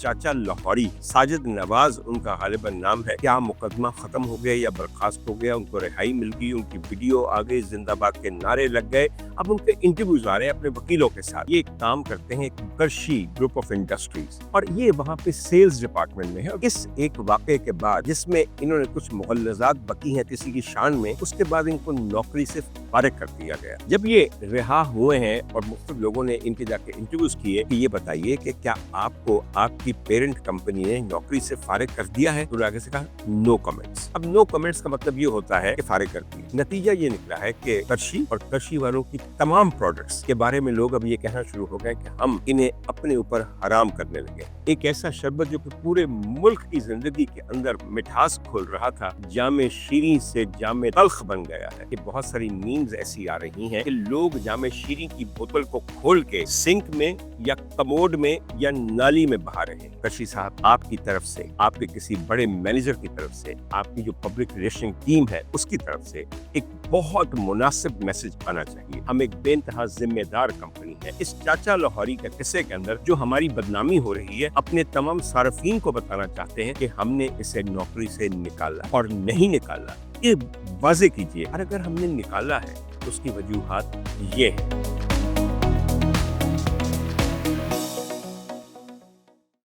चाचा लाहौरी, साजिद नवाज उनका गालिबन नाम है। क्या मुकदमा खत्म हो गया या बर्खास्त हो गया, उनको रिहाई मिल गई, उनकी वीडियो आ गई, जिंदाबाद के नारे लग गए, अब उनके इंटरव्यूज आ रहे हैं अपने वकीलों के साथ। ये काम करते हैं करशी ग्रुप ऑफ इंडस्ट्रीज और ये वहाँ पे सेल्स डिपार्टमेंट में है। इस एक वाक़े के बाद जिसमें इन्होंने कुछ मुगल्लज़ात बकी हैं किसी की शान में, उसके बाद इनको नौकरी से फारिग कर दिया गया। जब ये रिहा हुए हैं और मुख्तलिफ लोगों ने इनके जाके इंटरव्यूज किए कि ये बताइए कि क्या आपको आपकी पेरेंट कंपनी ने नौकरी से फारिग कर दिया है, तो आगे से कहा नो कमेंट्स। अब नो कमेंट्स का मतलब ये होता है कि फारिग कर दिया। नतीजा ये निकला है कि करशी और करशी वालों की तमाम प्रोडक्ट्स के बारे में लोग अब ये कहना शुरू हो गए कि हम इन्हें अपने ऊपर हराम करने लगे। एक ऐसा शरबत जो कि पूरे मुल्क की जिंदगी के अंदर मिठास खोल रहा था, जामे शीरी से जामे तल्ख बन गया है। कि बहुत सारी मीम्स ऐसी आ रही हैं कि लोग जामे शीरी की बोतल को खोल के सिंक में या कमोड में या नाली में बहा रहे हैं। करशी साहब, आपकी तरफ से, आपके किसी बड़े मैनेजर की तरफ से, आपकी जो पब्लिक रिलेशन टीम है उसकी तरफ से एक बहुत मुनासिब मैसेज आना चाहिए। हम एक बेइंतहा जिम्मेदार कंपनी है। इस चाचा लाहौरी के किस्से के अंदर जो हमारी बदनामी हो रही है, अपने तमाम सार्फिन को बताना चाहते हैं कि हमने इसे नौकरी से निकाला और नहीं निकाला। ये वाज़ेह कीजिए, और अगर हमने निकाला है तो उसकी वजूहात ये है।